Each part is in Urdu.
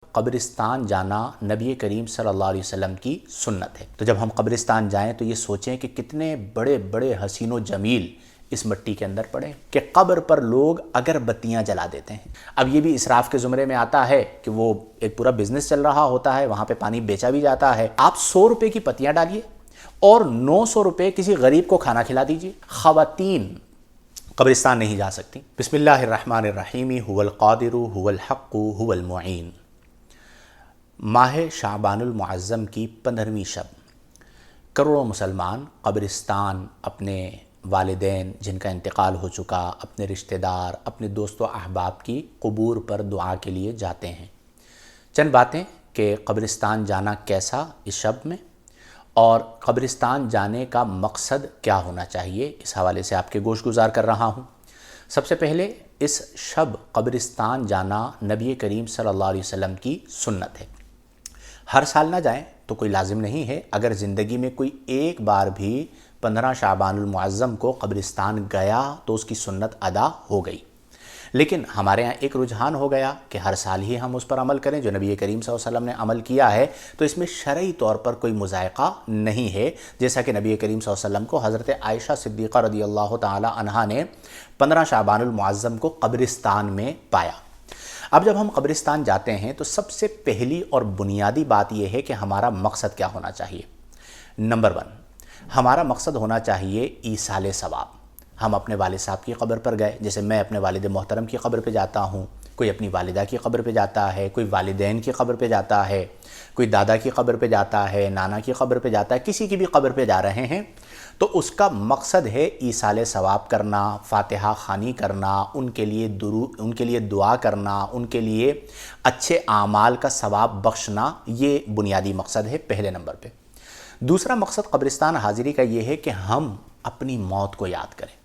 قبرستان جانا نبی کریم صلی اللہ علیہ وسلم کی سنت ہے۔ تو جب ہم قبرستان جائیں تو یہ سوچیں کہ کتنے بڑے بڑے حسین و جمیل اس مٹی کے اندر پڑے کہ قبر پر لوگ اگربتیاں جلا دیتے ہیں۔ اب یہ بھی اسراف کے زمرے میں آتا ہے کہ وہ ایک پورا بزنس چل رہا ہوتا ہے، وہاں پہ پانی بیچا بھی جاتا ہے۔ آپ 100 روپے کی پتیاں ڈالیے اور 900 روپے کسی غریب کو کھانا کھلا دیجیے۔ خواتین قبرستان نہیں جا سکتی۔ بسم اللہ الرحمن الرحیم، هو القادر هو الحق هو المعین۔ ماہ شعبان المعظم کی 15ویں شب کروڑوں مسلمان قبرستان اپنے والدین جن کا انتقال ہو چکا، اپنے رشتہ دار، اپنے دوست و احباب کی قبور پر دعا کے لیے جاتے ہیں۔ چند باتیں کہ قبرستان جانا کیسا اس شب میں، اور قبرستان جانے کا مقصد کیا ہونا چاہیے، اس حوالے سے آپ کے گوش گزار کر رہا ہوں۔ سب سے پہلے اس شب قبرستان جانا نبی کریم صلی اللہ علیہ وسلم کی سنت ہے۔ ہر سال نہ جائیں تو کوئی لازم نہیں ہے، اگر زندگی میں کوئی ایک بار بھی 15 شعبان المعظم کو قبرستان گیا تو اس کی سنت ادا ہو گئی۔ لیکن ہمارے ہاں ایک رجحان ہو گیا کہ ہر سال ہی ہم اس پر عمل کریں جو نبی کریم صلی اللہ علیہ وسلم نے عمل کیا ہے، تو اس میں شرعی طور پر کوئی مذائقہ نہیں ہے، جیسا کہ نبی کریم صلی اللہ علیہ وسلم کو حضرت عائشہ صدیقہ رضی اللہ تعالی عنہا نے 15 شعبان المعظم کو قبرستان میں پایا۔ اب جب ہم قبرستان جاتے ہیں تو سب سے پہلی اور بنیادی بات یہ ہے کہ ہمارا مقصد کیا ہونا چاہیے۔ نمبر 1، ہمارا مقصد ہونا چاہیے ایصال ثواب۔ ہم اپنے والد صاحب کی قبر پر گئے، جیسے میں اپنے والد محترم کی قبر پہ جاتا ہوں، کوئی اپنی والدہ کی قبر پہ جاتا ہے، کوئی والدین کی قبر پہ جاتا ہے، کوئی دادا کی قبر پہ جاتا ہے، نانا کی قبر پہ جاتا ہے، کسی کی بھی قبر پہ جا رہے ہیں تو اس کا مقصد ہے ایصال ثواب کرنا، فاتحہ خوانی کرنا، ان کے لیے دعا کرنا، ان کے لیے اچھے اعمال کا ثواب بخشنا، یہ بنیادی مقصد ہے پہلے نمبر پہ۔ دوسرا مقصد قبرستان حاضری کا یہ ہے کہ ہم اپنی موت کو یاد کریں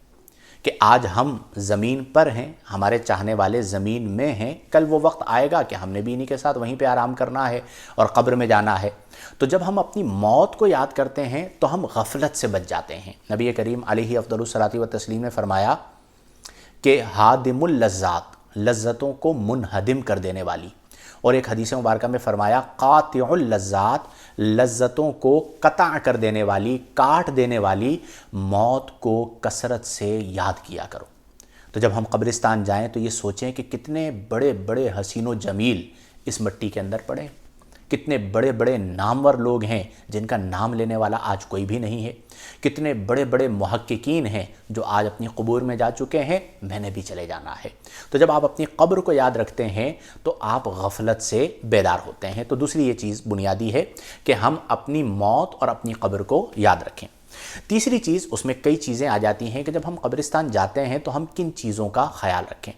کہ آج ہم زمین پر ہیں، ہمارے چاہنے والے زمین میں ہیں، کل وہ وقت آئے گا کہ ہم نے بھی انہی کے ساتھ وہیں پہ آرام کرنا ہے اور قبر میں جانا ہے۔ تو جب ہم اپنی موت کو یاد کرتے ہیں تو ہم غفلت سے بچ جاتے ہیں۔ نبی کریم علیہ افضل الصلاۃ والتسلیم نے فرمایا کہ ہادم اللذات، لذتوں کو منہدم کر دینے والی، اور ایک حدیث مبارکہ میں فرمایا قاطع اللذات، لذتوں کو قطع کر دینے والی، کاٹ دینے والی موت کو کثرت سے یاد کیا کرو۔ تو جب ہم قبرستان جائیں تو یہ سوچیں کہ کتنے بڑے بڑے حسین و جمیل اس مٹی کے اندر پڑے، کتنے بڑے بڑے نامور لوگ ہیں جن کا نام لینے والا آج کوئی بھی نہیں ہے، کتنے بڑے بڑے محققین ہیں جو آج اپنی قبور میں جا چکے ہیں، میں نے بھی چلے جانا ہے۔ تو جب آپ اپنی قبر کو یاد رکھتے ہیں تو آپ غفلت سے بیدار ہوتے ہیں۔ تو دوسری یہ چیز بنیادی ہے کہ ہم اپنی موت اور اپنی قبر کو یاد رکھیں۔ تیسری چیز، اس میں کئی چیزیں آ جاتی ہیں کہ جب ہم قبرستان جاتے ہیں تو ہم کن چیزوں کا خیال رکھیں۔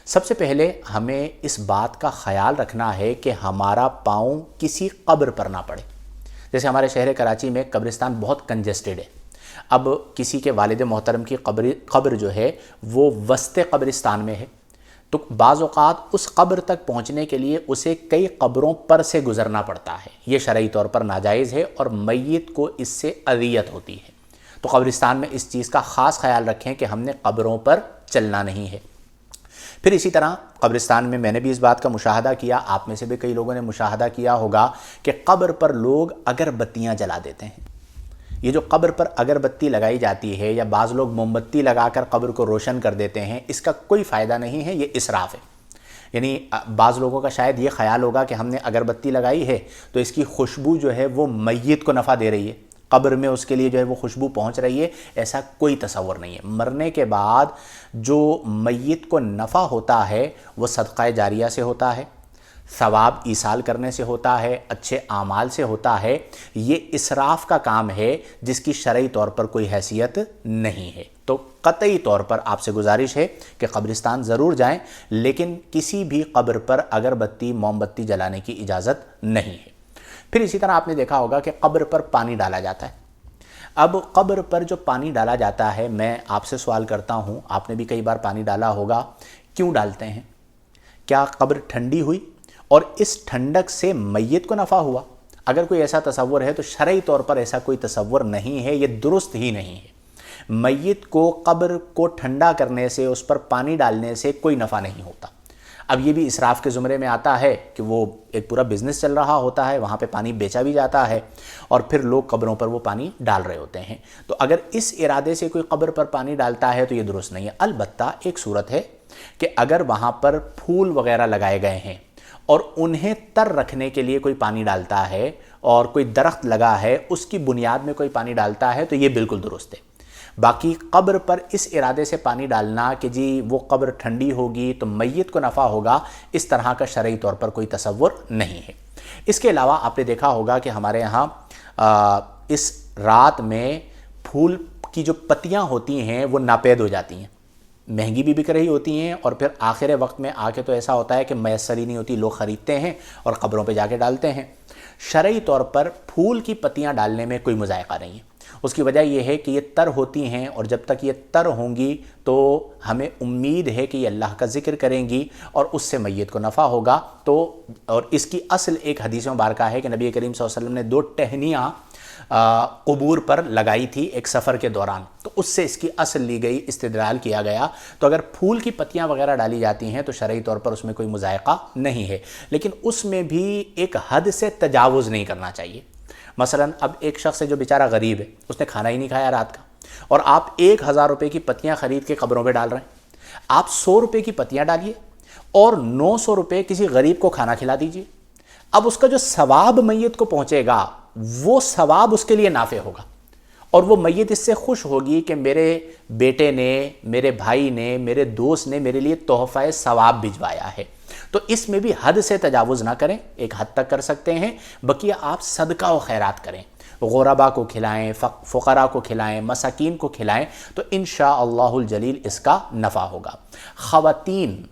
سب سے پہلے ہمیں اس بات کا خیال رکھنا ہے کہ ہمارا پاؤں کسی قبر پر نہ پڑے۔ جیسے ہمارے شہر کراچی میں قبرستان بہت کنجسٹڈ ہے، اب کسی کے والد محترم کی قبر جو ہے وہ وسط قبرستان میں ہے، تو بعض اوقات اس قبر تک پہنچنے کے لیے اسے کئی قبروں پر سے گزرنا پڑتا ہے۔ یہ شرعی طور پر ناجائز ہے اور میت کو اس سے اذیت ہوتی ہے۔ تو قبرستان میں اس چیز کا خاص خیال رکھیں کہ ہم نے قبروں پر چلنا نہیں ہے۔ پھر اسی طرح قبرستان میں نے بھی اس بات کا مشاہدہ کیا، آپ میں سے بھی کئی لوگوں نے مشاہدہ کیا ہوگا کہ قبر پر لوگ اگربتیاں جلا دیتے ہیں۔ یہ جو قبر پر اگربتی لگائی جاتی ہے یا بعض لوگ موم بتی لگا کر قبر کو روشن کر دیتے ہیں، اس کا کوئی فائدہ نہیں ہے، یہ اسراف ہے۔ یعنی بعض لوگوں کا شاید یہ خیال ہوگا کہ ہم نے اگربتی لگائی ہے تو اس کی خوشبو جو ہے وہ میت کو نفع دے رہی ہے، قبر میں اس کے لیے جو ہے وہ خوشبو پہنچ رہی ہے۔ ایسا کوئی تصور نہیں ہے۔ مرنے کے بعد جو میت کو نفع ہوتا ہے وہ صدقہ جاریہ سے ہوتا ہے، ثواب ایصال کرنے سے ہوتا ہے، اچھے اعمال سے ہوتا ہے۔ یہ اسراف کا کام ہے جس کی شرعی طور پر کوئی حیثیت نہیں ہے۔ تو قطعی طور پر آپ سے گزارش ہے کہ قبرستان ضرور جائیں، لیکن کسی بھی قبر پر اگربتی موم بتی جلانے کی اجازت نہیں ہے۔ پھر اسی طرح آپ نے دیکھا ہوگا کہ قبر پر پانی ڈالا جاتا ہے۔ اب قبر پر جو پانی ڈالا جاتا ہے، میں آپ سے سوال کرتا ہوں، آپ نے بھی کئی بار پانی ڈالا ہوگا، کیوں ڈالتے ہیں؟ کیا قبر ٹھنڈی ہوئی اور اس ٹھنڈک سے میت کو نفع ہوا؟ اگر کوئی ایسا تصور ہے تو شرعی طور پر ایسا کوئی تصور نہیں ہے، یہ درست ہی نہیں ہے۔ میت کو قبر کو ٹھنڈا کرنے سے، اس پر پانی ڈالنے سے کوئی نفع نہیں ہوتا۔ اب یہ بھی اسراف کے زمرے میں آتا ہے کہ وہ ایک پورا بزنس چل رہا ہوتا ہے، وہاں پہ پانی بیچا بھی جاتا ہے اور پھر لوگ قبروں پر وہ پانی ڈال رہے ہوتے ہیں۔ تو اگر اس ارادے سے کوئی قبر پر پانی ڈالتا ہے تو یہ درست نہیں ہے۔ البتہ ایک صورت ہے کہ اگر وہاں پر پھول وغیرہ لگائے گئے ہیں اور انہیں تر رکھنے کے لیے کوئی پانی ڈالتا ہے اور کوئی درخت لگا ہے اس کی بنیاد میں کوئی پانی ڈالتا ہے تو یہ بالکل درست ہے۔ باقی قبر پر اس ارادے سے پانی ڈالنا کہ جی وہ قبر ٹھنڈی ہوگی تو میت کو نفع ہوگا، اس طرح کا شرعی طور پر کوئی تصور نہیں ہے۔ اس کے علاوہ آپ نے دیکھا ہوگا کہ ہمارے یہاں اس رات میں پھول کی جو پتیاں ہوتی ہیں وہ ناپید ہو جاتی ہیں، مہنگی بھی بک رہی ہوتی ہیں اور پھر آخر وقت میں آ کے تو ایسا ہوتا ہے کہ میسر ہی نہیں ہوتی، لوگ خریدتے ہیں اور قبروں پہ جا کے ڈالتے ہیں۔ شرعی طور پر پھول کی پتیاں ڈالنے میں کوئی مذائقہ نہیں ہے۔ اس کی وجہ یہ ہے کہ یہ تر ہوتی ہیں اور جب تک یہ تر ہوں گی تو ہمیں امید ہے کہ یہ اللہ کا ذکر کریں گی اور اس سے میت کو نفع ہوگا۔ تو اور اس کی اصل ایک حدیث مبارکہ ہے کہ نبی کریم صلی اللہ علیہ وسلم نے 2 ٹہنیاں قبور پر لگائی تھی ایک سفر کے دوران، تو اس سے اس کی اصل لی گئی، استدلال کیا گیا۔ تو اگر پھول کی پتیاں وغیرہ ڈالی جاتی ہیں تو شرعی طور پر اس میں کوئی مذائقہ نہیں ہے، لیکن اس میں بھی ایک حد سے تجاوز نہیں کرنا چاہیے۔ مثلا اب ایک شخص ہے جو بیچارہ غریب ہے، اس نے کھانا ہی نہیں کھایا رات کا، اور آپ 1000 روپے کی پتیاں خرید کے قبروں پہ ڈال رہے ہیں۔ آپ 100 روپے کی پتیاں ڈالیے اور 900 روپے کسی غریب کو کھانا کھلا دیجیے۔ اب اس کا جو ثواب میت کو پہنچے گا وہ ثواب اس کے لیے نافع ہوگا، اور وہ میت اس سے خوش ہوگی کہ میرے بیٹے نے، میرے بھائی نے، میرے دوست نے میرے لیے تحفہ ثواب بھجوایا ہے۔ تو اس میں بھی حد سے تجاوز نہ کریں، ایک حد تک کر سکتے ہیں، بقیہ آپ صدقہ و خیرات کریں، غربا کو کھلائیں، فقراء کو کھلائیں، مساکین کو کھلائیں، تو انشاءاللہ الجلیل اس کا نفع ہوگا۔ خواتین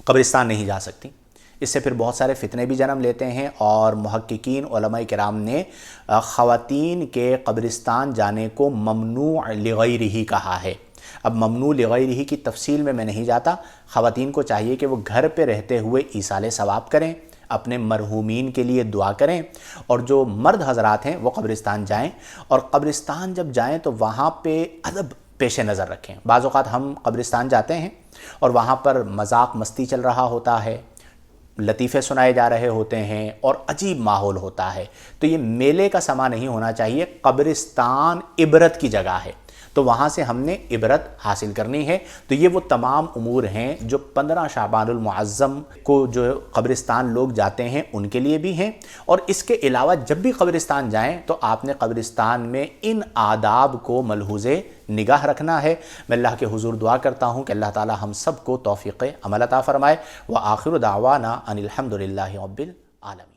قبرستان نہیں جا سکتی، اس سے پھر بہت سارے فتنے بھی جنم لیتے ہیں، اور محققین علماء کرام نے خواتین کے قبرستان جانے کو ممنوع لغیرہ کہا ہے۔ اب ممنوع لغیرہ کی تفصیل میں نہیں جاتا، خواتین کو چاہیے کہ وہ گھر پہ رہتے ہوئے ایصال ثواب کریں، اپنے مرحومین کے لیے دعا کریں، اور جو مرد حضرات ہیں وہ قبرستان جائیں، اور قبرستان جب جائیں تو وہاں پہ ادب پیش نظر رکھیں۔ بعض اوقات ہم قبرستان جاتے ہیں اور وہاں پر مذاق مستی چل رہا ہوتا ہے، لطیفے سنائے جا رہے ہوتے ہیں اور عجیب ماحول ہوتا ہے، تو یہ میلے کا سما نہیں ہونا چاہیے۔ قبرستان عبرت کی جگہ ہے، تو وہاں سے ہم نے عبرت حاصل کرنی ہے۔ تو یہ وہ تمام امور ہیں جو 15 شعبان المعظم کو جو قبرستان لوگ جاتے ہیں ان کے لیے بھی ہیں، اور اس کے علاوہ جب بھی قبرستان جائیں تو آپ نے قبرستان میں ان آداب کو ملحوظ نگاہ رکھنا ہے۔ میں اللہ کے حضور دعا کرتا ہوں کہ اللہ تعالی ہم سب کو توفیق عمل عطا فرمائے۔ وآخر دعوانا ان الحمد للہ رب العالمین۔